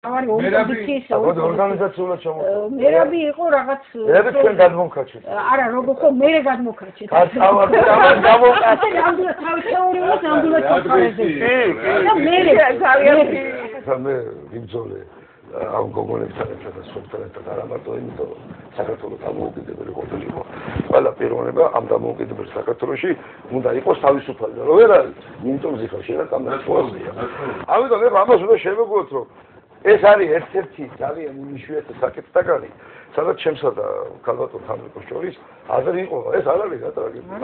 Avani opozitsiyisa. ორგანიზაციულად ჩამოყალიბდა. მერაბი იყო რაღაც. მერაბი თქვენ გადმოვქაჩეთ. არა, როგორ ხო მერე გადმოვქაჩეთ. გასავარდი ამან გამოვკაცეთ. ნამდვილად თავი თეორიულად ნამდვილად ხარაზე. და მერე ძალიან მე ვიბრძოლე ამ გოგონებთან ერთად და სოფთან ერთად არა მარტო იმიტომ რომ საქართველოს დამოუკიდებელი ყოფილიყო. ყველა პიროვნება ამ დამოუკიდებელ საქართველოში უნდა იყოს თავისუფალი და რო ვერ არის, იმიტომ ზიხარ შეიძლება დამოუკიდებულია. ამიტომ ეხლა ამას უნდა შევეგუოთ რომ ეს არის ერთ-ერთი ძალიან იშვიათი საკითხთაგანი, სადაც ჩემსა და ქალბატონ თამრიკოს შორის აზრი იყო, ეს არ არის რა ტრაგედია.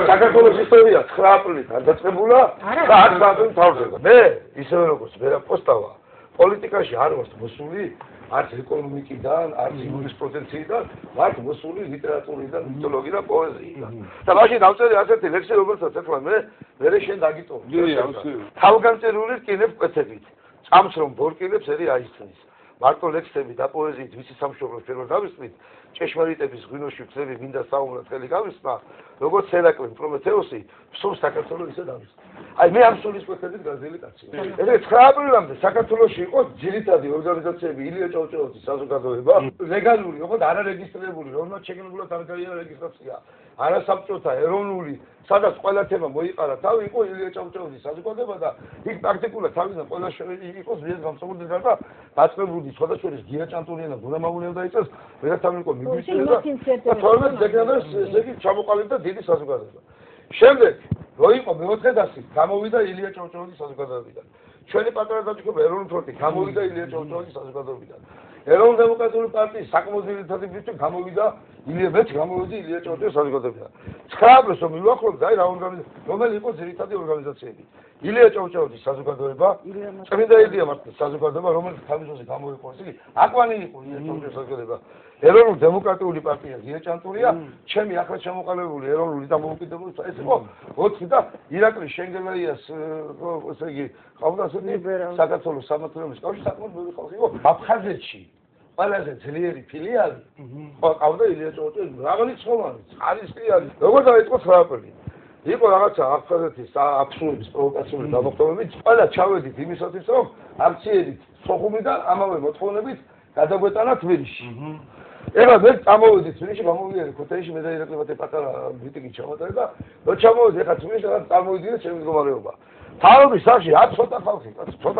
საქართველოს ისტორია 9 აპრილით არ დაწყებულა და 10 აპრილით თავდება. მე ისევე როგორც ვერა პოსტავა პოლიტიკაში არ ვარ მოსული, არც ეკონომიკიდან, არც იურისპრუდენციიდან, ვარ მოსული ლიტერატურიდან, მითოლოგიიდან, პოეზიიდან. და მაშინ დავწერე ასეთი ლექსი, რომელსაც ეხლა მე შენ დაგიტოვე. თავგანწირული რკინებ კვეთებით. წამს რომ ბორკილებს ერი აისწნის. მარტო ლექსები და პოეზიით ვიცი სამშობლოს პირველ დავისწრით, ჭეშმარიტების ღვინოში ვწევი მინდა საუბრად ხელი გავისმა, როგორც ჰერაკლე პრომეთეოსი, სულ საქართველოს ისე დავისწრით. აი მე ამ სულის კვეთებით გაზრდილი კაცია. ესე 9 აპრილამდე საქართველოში იყო ძირითადი ორგანიზაციები ილია ჭავჭავაძის საზოგადოება, ლეგალური, ოღონდ არარეგისტრირებული, რომელსაც შეგნებულად არ გაიარა რეგისტრაცია. არასაბჭოთა ეროვნული, სადაც ყველა თემა მოიყარა თავი, იყო ილია ჭავჭავაძის საზოგადოება და იქ პრაქტიკულად თავიდან ყველა იყო ზრიად გამსახურდილი და დაწყებული სხვადასხვა გია ჭანტურიანა გუნამაგუნია დაიწეს, ვერათამიკო მიგვიწევდა და 12 დეკემბერს ესე იგი ჩამოყალიბდა დიდი საზოგადოება. შემდეგ რო იყო მეოთხე დასი, გამოვიდა ილია ჭავჭავაძის საზოგადოებიდან. ჩვენი პატარა დაჯგუფება ეროვნული ფრონტი გამოვიდა ილია ჭავჭავაძის საზოგადოებიდან. ეროვნულ დემოკრატიული პარტიის საკმაოდ ძირითადი ბიჭი გამოვიდა ილია ჭავჭავაძის საზოგადოებიდან. 9 აპრილს რომ მივახლოვდა, აი რა ორგანიზაცია, რომელი იყო ძირითადი ორგანიზაციები. ილია ჭავჭავაძის საზოგადოება, წმინდა ილია მარტის საზოგადოება, რომელიც თავისუფლად გამოიყო, ისე აკვანი იყო ილია ჭავჭავაძის საზოგადოება. ეროვნულ დემოკრატიული პარტია გია ჭანტურია, ჩემი ახლა შემოყალიბებული ეროვნული დამოუკიდებლობის ეს იყო 4 და ირაკლი შენგელაიას ესე იგი ყავდა ასეთი საქართველოს სამართლობის კავშირი საკმაოდ ბევრი ხალხი იყო აფხაზეთში ყველაზე ძლიერი ფილიალი ყავდა ილია ჭავჭავაძის მრავალი ცხოვანი წყარისყრიანი როგორ დაიწყო 9 აპრილი იყო რაღაცა აფხაზეთის აბსურდის პროვოკაციული გამოხმობებით ყველა ჩავედით იმისათვის რომ აქციებით სოხუმიდან ამავე მოთხოვნებით გადაგვეტანა თბილისში ეხლა მე წამოვედი თბილისში, გამოვიდე ქუთაისში, მე და ირაკლი ბათე პატარა მიტინგი ჩავატარე და რო ჩამოვედი ეხლა თბილისში და წამოვიდი ჩემი მდგომარეობა. თავის სახში 10 ცოტა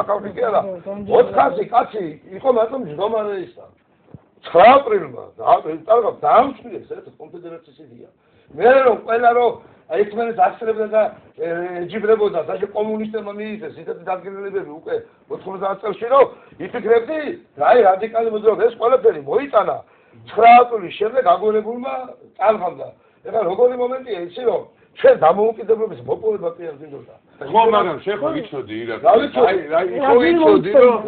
ხალხი კი არა. 400 კაცი იყო მარტო მდგომარე ისა. 9 აპრილმა დაამშვიდეს ეს კონფედერაციის იდეა. მე რომ ყველა რომ ერთმანეთს ასწრებდა და ეჯიბრებოდა და კომუნისტებმა მიიღეს ისეთი დადგენილებები უკვე 90 წელში რომ იფიქრებდი, აი რადიკალი მოძრაობა ეს ყველაფერი მოიტანა 9 აპრილის შემდეგ აგორებულმა წალხავდა. ეხლა როგორი მომენტია იცი რომ ჩვენ დამოუკიდებლობის მოპოვება კი არ გინდოდა. ხო, მაგრამ შეხო იცოდი ირაკლი. აი, ხო იცოდი რომ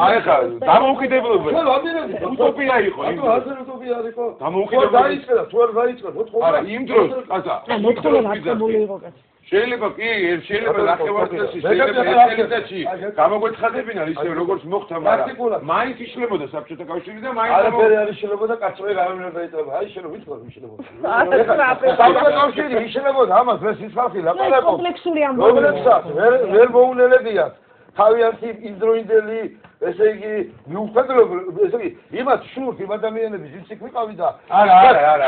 აი ხა დამოუკიდებლობა. ჩვენ ვამბობდი, უტოპია იყო. ანუ ასე უტოპია იყო. დამოუკიდებლობა. დაიწყება, თუ არ დაიწყება, მოთხოვნა. არა, იმ დროს, კაცო. მოთხოვნა მართებული იყო კაცო. შეიძლება კი, შეიძლება ნახევარწელში, შეიძლება წელიწადში გამოგვეცხადებინა ისე როგორც მოხდა, მაგრამ მაინც იშლებოდა საბჭოთა კავშირი და მაინც არაფერი არ იშლებოდა, კაცო, ეგ არ უნდა დაიწყება. აი შენ ვიცხარ იშლებოდა. საბჭოთა კავშირი იშლებოდა, ამას მე სიცხალხი ლაპარაკობ. კომპლექსური ამბავი. კომპლექსად, ვერ მოუნელებიათ. თავიანთი იმდროინდელი, ესე იგი, მიუხედავად, ესე იგი, იმათ შურთ იმ ადამიანების ვინც იქ ვიყავი და არა,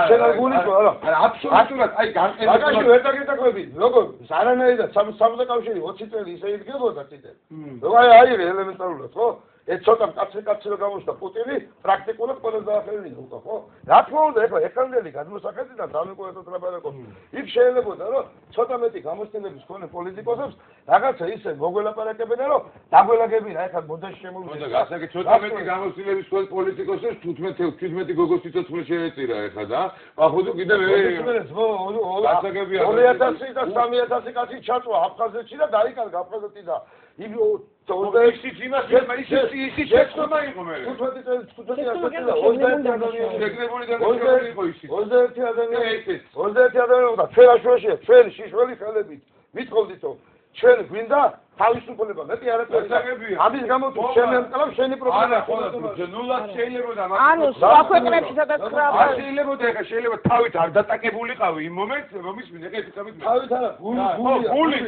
შენ არ გულისხმობ, არა. აბსოლუტურად, აი განყენებული. მაგაში ვერ დაგიტაკვები, როგორ არანაირად საბჭოთა კავშირი 20 წელი ისე იდგებოდა კიდე. როგორ აი ელემენტარულად, ხო? ეს ცოტა კაცი რომ გამოჩნდა პუტინი, პრაქტიკულად ყველა დაახევინა უკვე, ხო? რა თქმა უნდა, ეხლა ეხანდელი გადმოსახედიდან დამეკვეთოთ ლაპარაკობ. იქ შეიძლება რომ ცოტა მეტი გამოცდილების მქონე პოლიტიკოსებს რაღაცა ისე მოგველაპარაკებენ, რომ დაგველაგებინა, ეხლა მოდაში შემოვიდეს. გასაგე ცოტა მეტი გამოცდილების მქონე პოლიტიკოსებს 15 გოგოს სიცოცხლე შეეწირა ეხლა და ახლა კიდევ 2000 და 3000 კაცი ჩაწვა აფხაზეთში და დაიკარგა აფხაზეთი და იმ 26 იმას ისიც შეცდომა იყო მე. 15 ადამიანი და ჩვენ აშუაშია ჩვენ შიშველი ხელებით მithხოვდით რომ ჩვენ გვინდა თავისუფლება მეტი არაფერი. ამის გამო თუ შენ ემკლავ შენი პრობლემა ხო, ნულად შეიძლება და ანუ სხვა ქვეყნებში სადაც არ შეიძლება ეხა შეიძლება თავით არ დატაკებულიყავი იმ მომენტს რომის მინეკე ფიქრობთ თავით არა გული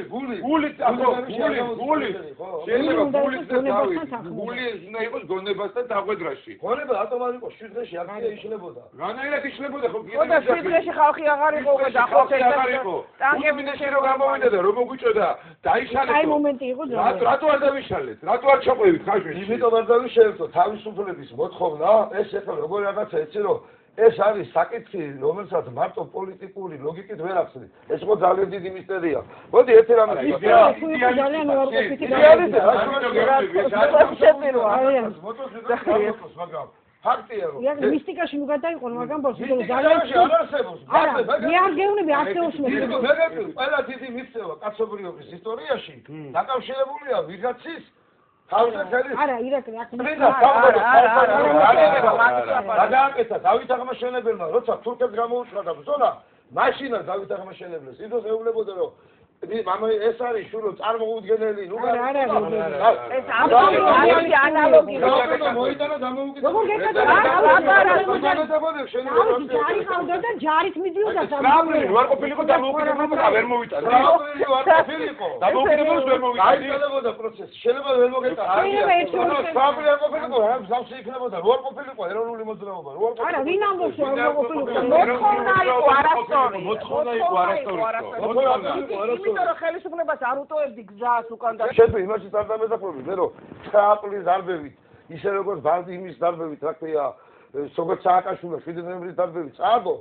შეიძლება გულის და თავით გული უნდა იყოს გონებასთან დაღვედრაში გონება რატომ არ იყო 7 დღეში აქცია იშლებოდა რანაირად იშლებოდა ხო ხო და 7 დღეში ხალხი აღარ იყო უკვე ხალხი აღარ იყო ტანკები რომ გამოვიდა და რომ მოგვიწოდა დაიშალეთ აი მომენტი იყო რატო არ დავიშალეთ რატო არ ჩაყვევით ხაშვეში იმიტომ არ დავიშალეთ თავისუფლების მოთხოვნა ეს ახლა როგორ რაღაცა იცი რომ ეს არის საკითხი რომელსაც მარტო პოლიტიკური ლოგიკით ვერ ახსნით ეს ხო ძალიან დიდი მისტერია მოდი ერთი რამე ძალიან მაგრამ ფაქტია რომ ეს მისტიკაში მოგადაიყო მაგრამ ბოლოს ძალიან მე არ გეუბნები ათეულს მე ყველა დიდი მისცევა კაცობრიობის ისტორიაში დაკავშირებულია ვიღაცის არა ირაკლი გადააკეთა დავით აღმაშენებელმა როცა თურქებს გამოუცხადა ბრძოლა მაშინა დავით აღმაშენებელს იდოს ეუბნებოდა რომ მამა ეს არის შურო წარმოუდგენელი ნუ ეს ანალოგი მოიტანა დამოუკიდებლობა როგორ გეკეთა ჯარი ხავდა და ჯარით მიდიოდა სამი ვარ ყოფილიყო დამოუკიდებლობა და ვერ მოვიტანე ვარ ყოფილიყო დამოუკიდებლობას ვერ მოვიტანე აიწყებოდა პროცესი შეიძლება ვერ მოგეტანა სამი არ ყოფილიყო რა მსგავსი იქნებოდა ვარ ყოფილიყო ეროვნული მოძრაობა ვარ ყოფილიყო არა ვინ ამბობს რომ ყოფილიყო მოთხოვნა იყო არასწორი მოთხოვნა იყო არასწორი იმიტომ რომ ხელისუფლებას არ უტოვებდი გზას უკან და შეგვი იმაში არ დამეზაყრობი მე რომ 9 აპრილის დარბევით ისე როგორც ბალდიმის დარბევით რა ქვია როგორც სააკაშვილის 7 ნოემბრის დარბევით წააგო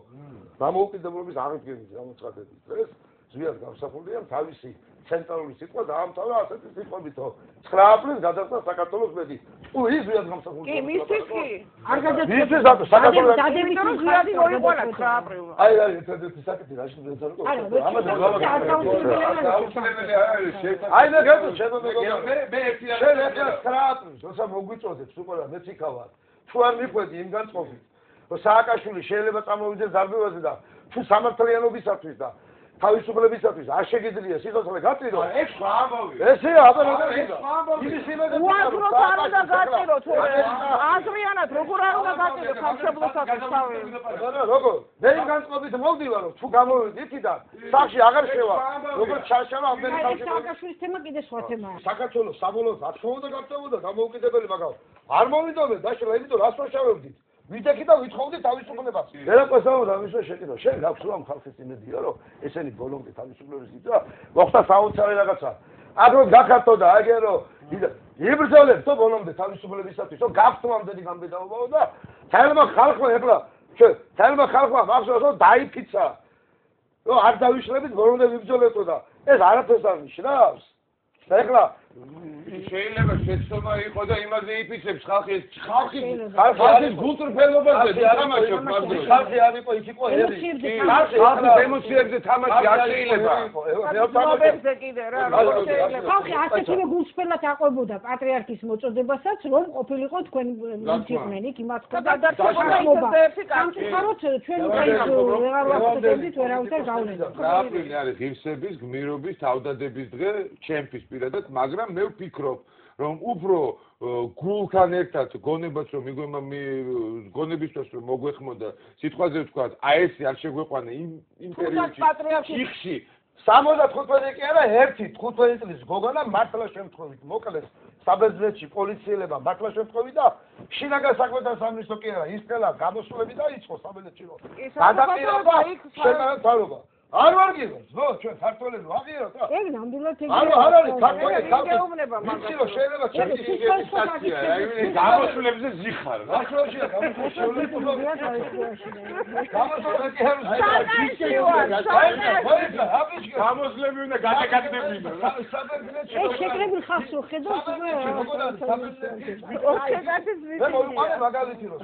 დამოუკიდებლობის აღდგენის გამოცხადებით ეს ზვიად გამსახურდია თავისი ცენტრალური სიტყვა დაამთავრა ასეთი სიტყვებითო 9 აპრილს გადასცა საქართველოს მედი თუ ის ზვიად გამსახურდია კი მისთვის კი არ მისთვის საქართველოს დადებით რომ ზვიადი მოიყოლა 9 აპრილს აი ერთადერთი საკითხი რაში მეცალო აი მე გეტყვი მე ერთი შენ ახლა 9 აპრილს როცა მოგვიწოდეთ უკვე მეც იქა ვარ თუ არ მიყვედი იმ განწყობით რომ სააკაშვილი შეიძლება წამოვიდეს დარბევაზე და თუ სამართლიანობისათვის და თავისუფლებისათვის არ შეგიძლია სიცოცხლე გაწირო ეს სხვა ამბავი ესეა აბა როგორ იქნება იმის იმედად უაზროდ არ უნდა გაწირო თუ აზრიანად როგორ არ უნდა გაწირო სამშობლოსაც თავი როგორ მე იმ განწყობით მოვდივარ რომ თუ გამოვიდი იქიდან სახში აღარ შევა როგორ ჩაშალა ამდენი ხალხი სააკაშვილის თემა კიდე სხვა თემაა საქართველოს საბოლოოდ არ უნდა გაწევოდა დამოუკიდებელი მაგრამ არ მოვიდოდეთ დაშლა იმიტომ რას ვაშავებდით ვიდექი და ვითხოვდი თავისუფლებას. ვერაკვესავდა ამისო შეკითხვა. შენ გაქვს რომ ხალხის იმედია რომ ესენი ბოლომდე თავისუფლების იწვა, მოხდა საოცარი რაღაცა. აგროდ გახართო და აგერ რომ იბრძოლებ თო ბოლომდე თავისუფლებისათვის, რომ გაქვს ამდენი გამბედაობაო და თელმა ხალხმა ეხლა თელმა ხალხმა მახსოვს რომ დაიფიცა. რომ არ დავიშლებით ბოლომდე ვიბრძოლებო და ეს არაფერს არ ნიშნავს. და ეხლა შეიძლება შეცდომა იყო და იმაზე იფიცებს ხალხის გულწრფელობაზე თამაშობს მაგრამ ხალხი არ იყო იქ იყო ერი ხალხის ემოციებზე თამაში არ შეიძლება ხალხი ასეთივე გულწრფელად აყვებოდა პატრიარქის მოწოდებასაც რომ ყოფილიყო თქვენ მიწიყვნენ იქ იმათ ხოდა და სამწუხაროდ ჩვენ ვეღარ ვახდებით ვერავითარ გავლენას აპრილი არის ღირსების გმირობის თავდადების დღე ჩემთვის პირადად მაგრამ მე ვფიქრობ რომ უფრო გულთან ერთად გონებაც რომ გონებისთვის რომ მოგვეხმოდა სიტყვაზე ვთქვა აი ეს არ შეგვეყვანა იმ პერიოდში იქში 75 კი არა 1-15 წლის გოგონა მართლა შემთხვევით მოკლეს საბერძნეთში პოლიციელებმა მართლა შემთხვევით და შინაგან საქმეთა სამინისტრო კი არა ის ყველა გამოსვლები დაიწყო საბერძნეთში რომ გადაყირება შენაგან თავობა არ ვარგიზოთ, ნო, ჩვენ ქართველები ვაღიაროთ რა. ეგ ნამდვილად ეგ. არ არის ქართველი გეუბნება, მაგრამ ვიცი რომ შეიძლება ჩემი სიტუაცია, აი გამოსვლებზე ზიხარ, რა შემოშია გამოსვლები. გამოსვლები უნდა გადაგაგდებინა რა. ეს შეკრებილ ხალხს ხედავს, მე მოიყვანა მაგალითი რომ